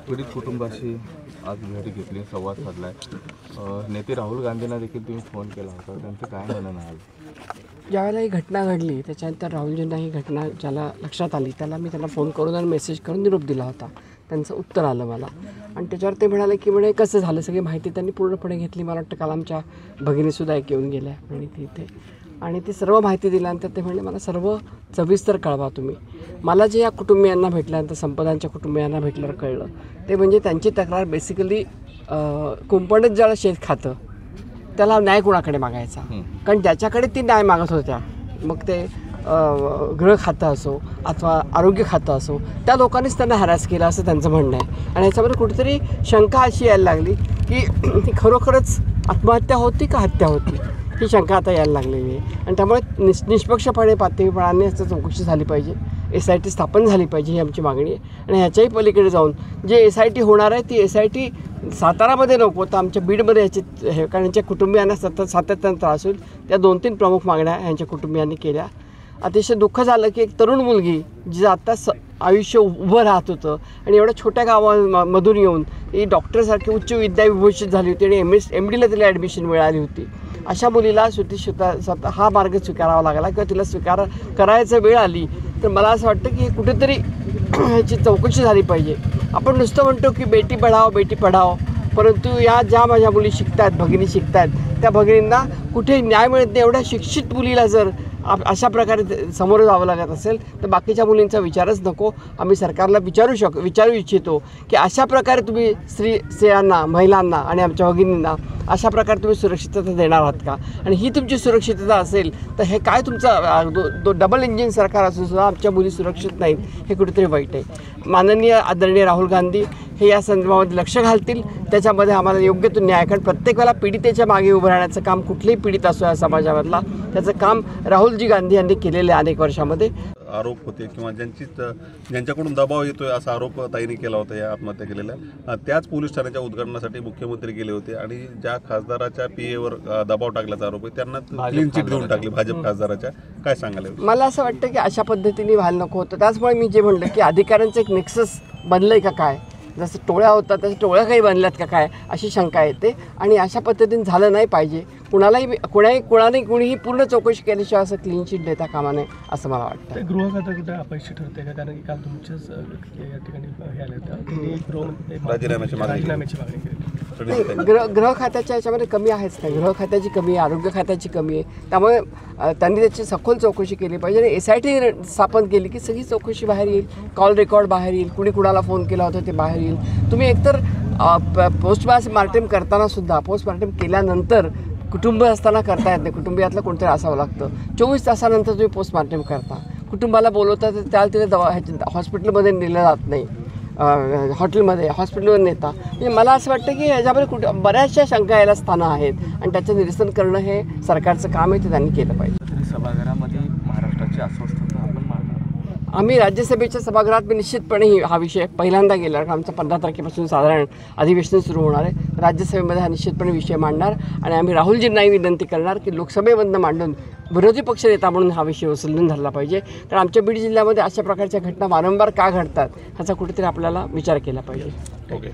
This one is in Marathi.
पीडित कुटुंबाशी आज भेट घेतली, संवाद साधलाय. नेते राहुल गांधींना देखील तुम्ही फोन केला होता, त्यांचं काय म्हणणं आहे? ज्यावेळेला ही घटना घडली त्याच्यानंतर राहुलजींना ही घटना ज्याला लक्षात आली त्याला मी त्यांना फोन करून आणि मेसेज करून निरोप दिला होता. त्यांचं उत्तर आलं मला आणि त्याच्यावर ते म्हणाले की म्हणे कसं झालं, सगळी माहिती त्यांनी पूर्णपणे घेतली. मला वाटतं काल आमच्या भगिनीसुद्धा एक येऊन गेल्या आणि तिथे आणि ती सर्व माहिती दिल्यानंतर ते म्हणले मला सर्व सविस्तर कळवा तुम्ही. मला जे या कुटुंबियांना भेटल्यानंतर संपदांच्या कुटुंबियांना भेटल्यावर कळलं ते म्हणजे त्यांची तक्रार बेसिकली कुंपणच ज्याला शेत खातं त्याला न्याय कुणाकडे मागायचा, कारण ज्याच्याकडे ती न्याय मागत होत्या मग ते गृह खातं असो अथवा आरोग्य खातं असो त्या लोकांनीच त्यांना हॅरॅस केला असं त्यांचं म्हणणं आहे. आणि ह्याच्यामध्ये कुठेतरी शंका अशी यायला लागली की ती खरोखरच आत्महत्या होती का हत्या होती ही शंका आता यायला लागलेली आहे. आणि त्यामुळे निष्पक्षपणे पातळीपणाने याची चौकशी झाली पाहिजे, SIT स्थापन झाली पाहिजे ही आमची मागणी आहे. आणि ह्याच्याही पलीकडे जाऊन जे SIT होणार आहे ती SIT सातारामध्ये नको तर आमच्या बीडमध्ये याची हे, कारण यांच्या कुटुंबियांना सातत्यानं त्रास होईल. त्या 2-3 प्रमुख मागण्या यांच्या कुटुंबियांनी केल्या. अतिशय दुःख झालं की एक तरुण मुलगी जी आता आयुष्य उभं राहत होतं आणि एवढ्या छोट्या गावामधून येऊन ही डॉक्टरसारखी उच्च विद्याविभूषित झाली होती आणि MD ला तिला ॲडमिशन मिळाली होती. अशा मुलीला स्वतः हा मार्ग स्वीकारावा लागला किंवा तिला करायचं वेळ आली तर मला असं वाटतं की कुठेतरी ह्याची चौकशी झाली पाहिजे. आपण नुसतं म्हणतो की बेटी पढाओ बेटी पढाओ, परंतु या ज्या माझ्या मुली शिकतात, भगिनी शिकतात, त्या भगिनींना कुठे न्याय मिळत नाही. एवढ्या शिक्षित मुलीला जर अशा प्रकारे समोर जावं लागत असेल तर बाकीच्या मुलींचा विचारच नको. आम्ही सरकारला विचारू इच्छितो की अशा प्रकारे तुम्ही स्त्रियांना, महिलांना आणि आमच्या भगिनींना अशा प्रकारे तुम्ही सुरक्षितता देणार आहात का? आणि ही तुमची सुरक्षितता असेल तर हे काय तुमचं डबल इंजिन सरकार असून सुद्धा आमच्या मुली सुरक्षित नाहीत हे कुठेतरी वाईट आहे. माननीय आदरणीय राहुल गांधी हे या संदर्भामध्ये लक्ष घालतील, त्याच्यामध्ये आम्हाला योग्य तो न्याय, कारण प्रत्येक वेळेला पीडितेच्या मागे उभं राहण्याचं काम कुठलेही पीडित असो या समाजामधला त्याचं काम राहुलजी गांधी यांनी केलेले अनेक वर्षामध्ये. आरोप होते किंवा ज्यांच्याकडून दबाव येतोय असा आरोप ताईने केला होता या आत्महत्या केलेल्या, त्याच पोलीस ठाण्याच्या उद्घाटनासाठी मुख्यमंत्री गेले होते आणि ज्या खासदाराच्या PAवर दबाव टाकल्याचा आरोप आहे त्यांना क्लीन चिट देऊन टाकली भाजप खासदाराच्या. काय सांगायला? मला असं वाटतं की अशा पद्धतीने व्हायला नको होतं. त्याचमुळे मी जे म्हणलं की अधिकाऱ्यांचं एक नेक्सस बनलं आहे का काय, जसं टोळ्या होतात तसं टोळ्या काही बनल्यात का काय अशी शंका येते. आणि अशा पद्धतीने झालं नाही पाहिजे. कुणालाही कुणीही पूर्ण चौकशी केल्याशिवाय असं क्लीन चिट देता कामा नये असं मला वाटतं. गृह खातं कुठं अपयशी ठरते का? कारण की काल तुमच्याच या ठिकाणी हे आलं होतं, राजीनाम्याची मागणी केली. गृह खात्याच्या याच्यामध्ये कमी आहेच नाही. गृह खात्याची कमी आहे, आरोग्य खात्याची कमी आहे. त्यामुळे त्यांनी त्याची सखोल चौकशी केली पाहिजे आणि SIT स्थापन केली की सगळी चौकशी बाहेर येईल, कॉल रेकॉर्ड बाहेर येईल, कुणी कुणाला फोन केला होता ते बाहेर येईल. तुम्ही एकतर पोस्टमार्टम करताना सुद्धा पोस्टमार्टम केल्यानंतर कुटुंब असताना करता येत नाही, कुटुंबियातलं कोणतरी असावं लागतं. 24 तासानंतर तुम्ही पोस्टमार्टम करता, कुटुंबाला बोलवता तर त्याला तिला हॉस्पिटलमध्ये नेलं जात नाही, हॉस्पिटलवर नेता. म्हणजे मला असं वाटतं की ह्याच्यामध्ये बऱ्याचशा शंका यायला स्थानं आहेत आणि त्याचं निरसन करणं हे सरकारचं काम आहे, ते त्यांनी केलं पाहिजे. सभागृहामध्ये महाराष्ट्राची अस्वस्थता आपण मांडणार. आम्ही राज्यसभेच्या सभागृहात मी निश्चितपणे हा विषय पहिल्यांदा गेला, कारण आमचं 15 तारखेपासून साधारण अधिवेशन सुरू होणार आहे. राज्यसभेमध्ये हा निश्चितपणे विषय मांडणार आणि आम्ही राहुलजींनाही विनंती करणार की लोकसभेमधनं मांडून विरोधी पक्षनेता म्हणून हा विषय उचलून धरला पाहिजे. कारण आमच्या बीड जिल्ह्यामध्ये अशा प्रकारच्या घटना वारंवार का घडतात ह्याचा कुठेतरी आपल्याला विचार केला पाहिजे. ओके.